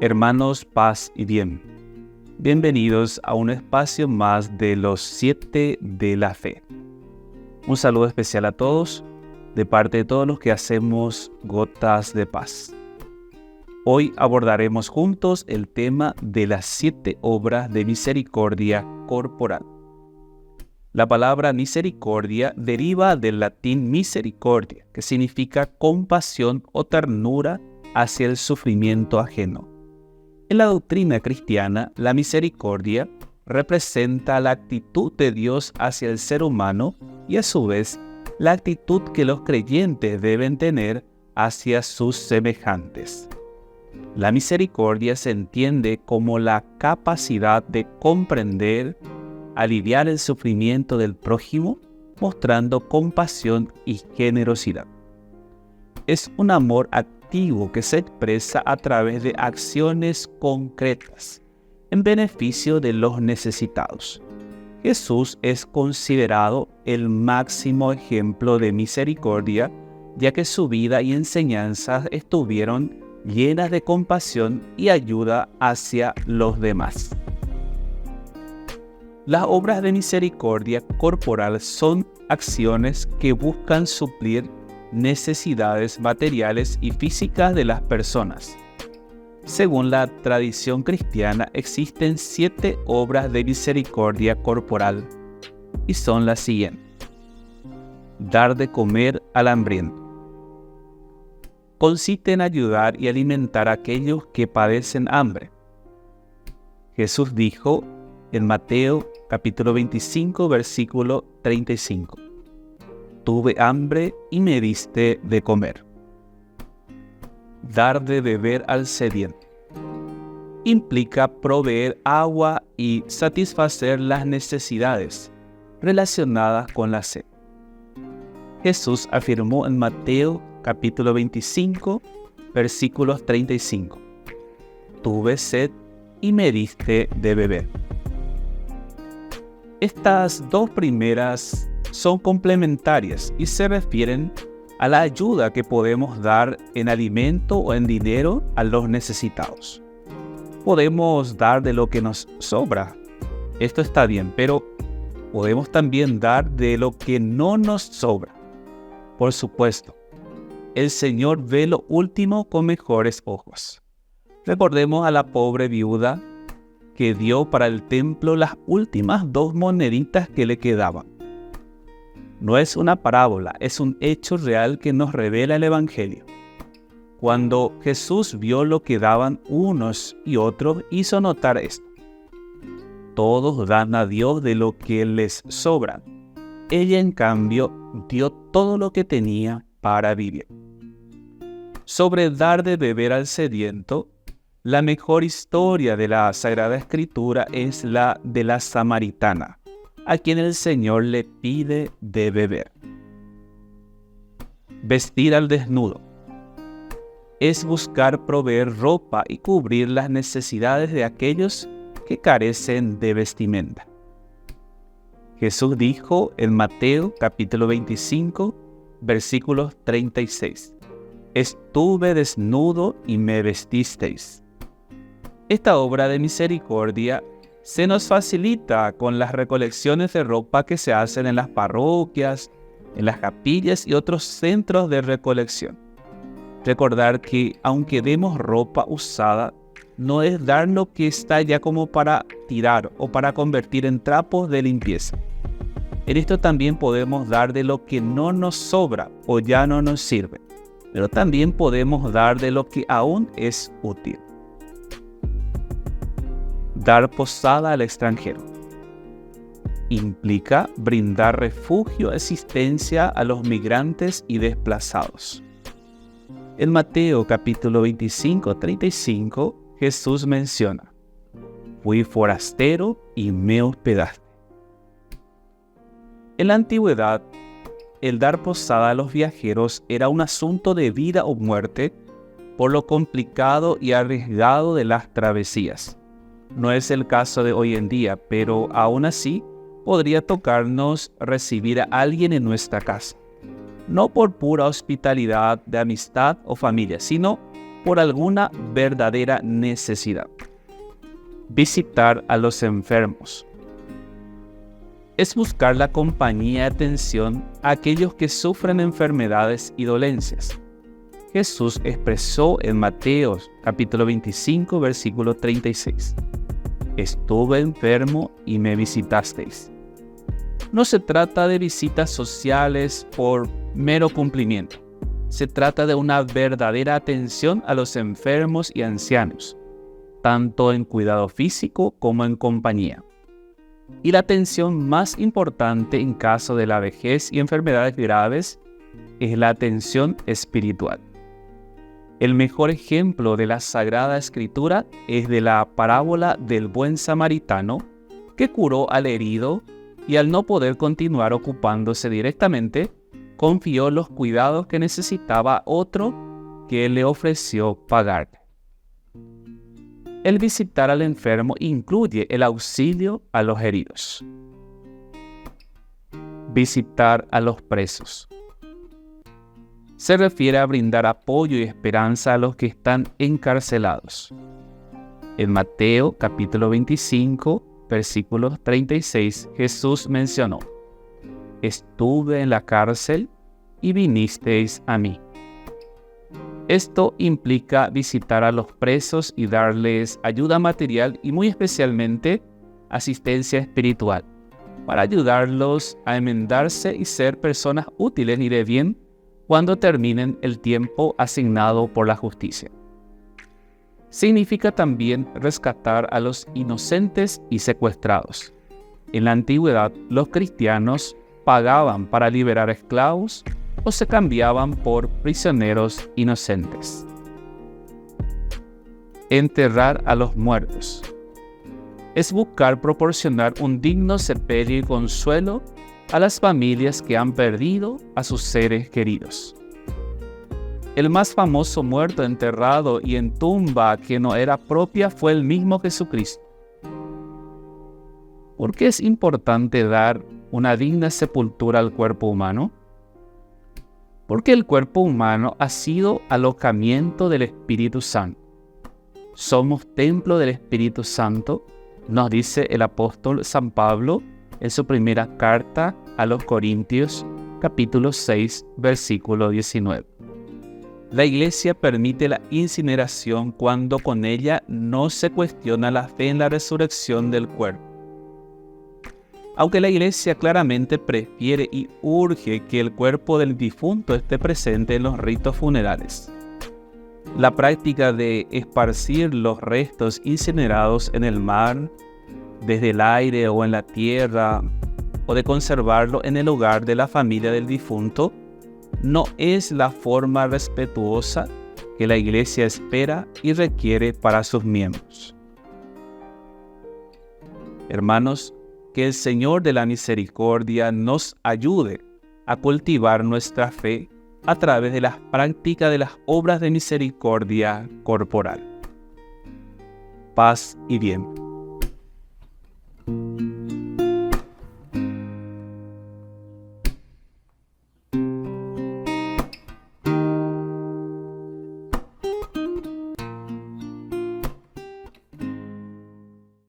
Hermanos, paz y bien. Bienvenidos a un espacio más de los 7 de la fe. Un saludo especial a todos, de parte de todos los que hacemos Gotas de Paz. Hoy abordaremos juntos el tema de las 7 obras de misericordia corporal. La palabra misericordia deriva del latín misericordia, que significa compasión o ternura hacia el sufrimiento ajeno. En la doctrina cristiana, la misericordia representa la actitud de Dios hacia el ser humano y a su vez la actitud que los creyentes deben tener hacia sus semejantes. La misericordia se entiende como la capacidad de comprender, aliviar el sufrimiento del prójimo, mostrando compasión y generosidad. Es un amor activo que se expresa a través de acciones concretas en beneficio de los necesitados. Jesús es considerado el máximo ejemplo de misericordia, ya que su vida y enseñanzas estuvieron llenas de compasión y ayuda hacia los demás. Las obras de misericordia corporal son acciones que buscan suplir necesidades materiales y físicas de las personas. Según la tradición cristiana, existen 7 obras de misericordia corporal y son las siguientes. Dar de comer al hambriento. Consiste en ayudar y alimentar a aquellos que padecen hambre. Jesús dijo en Mateo capítulo 25, versículo 35. Tuve hambre y me diste de comer. Dar de beber al sediento. Implica proveer agua y satisfacer las necesidades relacionadas con la sed. Jesús afirmó en Mateo capítulo 25, versículos 35. Tuve sed y me diste de beber. Estas dos primeras son complementarias y se refieren a la ayuda que podemos dar en alimento o en dinero a los necesitados. Podemos dar de lo que nos sobra. Esto está bien, pero podemos también dar de lo que no nos sobra. Por supuesto, el Señor ve lo último con mejores ojos. Recordemos a la pobre viuda que dio para el templo las últimas 2 moneditas que le quedaban. No es una parábola, es un hecho real que nos revela el Evangelio. Cuando Jesús vio lo que daban unos y otros, hizo notar esto. Todos dan a Dios de lo que les sobra. Ella, en cambio, dio todo lo que tenía para vivir. Sobre dar de beber al sediento, la mejor historia de la Sagrada Escritura es la de la samaritana, a quien el Señor le pide de beber. Vestir al desnudo. Es buscar proveer ropa y cubrir las necesidades de aquellos que carecen de vestimenta. Jesús dijo en Mateo capítulo 25, versículos 36. Estuve desnudo y me vestisteis. Esta obra de misericordia se nos facilita con las recolecciones de ropa que se hacen en las parroquias, en las capillas y otros centros de recolección. Recordar que aunque demos ropa usada, no es dar lo que está ya como para tirar o para convertir en trapos de limpieza. En esto también podemos dar de lo que no nos sobra o ya no nos sirve, pero también podemos dar de lo que aún es útil. Dar posada al extranjero. Implica brindar refugio y asistencia a los migrantes y desplazados. En Mateo capítulo 25, 35, Jesús menciona: fui forastero y me hospedaste. En la antigüedad, el dar posada a los viajeros era un asunto de vida o muerte por lo complicado y arriesgado de las travesías. No es el caso de hoy en día, pero aún así podría tocarnos recibir a alguien en nuestra casa. No por pura hospitalidad de amistad o familia, sino por alguna verdadera necesidad. Visitar a los enfermos. Es buscar la compañía y atención a aquellos que sufren enfermedades y dolencias. Jesús expresó en Mateo capítulo 25, versículo 36. Estuve enfermo y me visitasteis. No se trata de visitas sociales por mero cumplimiento. Se trata de una verdadera atención a los enfermos y ancianos, tanto en cuidado físico como en compañía. Y la atención más importante en caso de la vejez y enfermedades graves es la atención espiritual. El mejor ejemplo de la Sagrada Escritura es de la parábola del buen samaritano que curó al herido y al no poder continuar ocupándose directamente, confió los cuidados que necesitaba otro que le ofreció pagar. El visitar al enfermo incluye el auxilio a los heridos. Visitar a los presos. Se refiere a brindar apoyo y esperanza a los que están encarcelados. En Mateo capítulo 25, versículo 36, Jesús mencionó: estuve en la cárcel y vinisteis a mí. Esto implica visitar a los presos y darles ayuda material y muy especialmente asistencia espiritual, para ayudarlos a enmendarse y ser personas útiles y de bien cuando terminen el tiempo asignado por la justicia. Significa también rescatar a los inocentes y secuestrados. En la antigüedad, los cristianos pagaban para liberar esclavos o se cambiaban por prisioneros inocentes. Enterrar a los muertos. Es buscar proporcionar un digno sepelio y consuelo a las familias que han perdido a sus seres queridos. El más famoso muerto enterrado y en tumba que no era propia fue el mismo Jesucristo. ¿Por qué es importante dar una digna sepultura al cuerpo humano? Porque el cuerpo humano ha sido alojamiento del Espíritu Santo. Somos templo del Espíritu Santo, nos dice el apóstol San Pablo en su primera carta a los Corintios, capítulo 6, versículo 19. La Iglesia permite la incineración cuando con ella no se cuestiona la fe en la resurrección del cuerpo. Aunque la Iglesia claramente prefiere y urge que el cuerpo del difunto esté presente en los ritos funerales. La práctica de esparcir los restos incinerados en el mar, desde el aire o en la tierra, o de conservarlo en el hogar de la familia del difunto, no es la forma respetuosa que la Iglesia espera y requiere para sus miembros. Hermanos, que el Señor de la Misericordia nos ayude a cultivar nuestra fe a través de las prácticas de las obras de misericordia corporal. Paz y bien.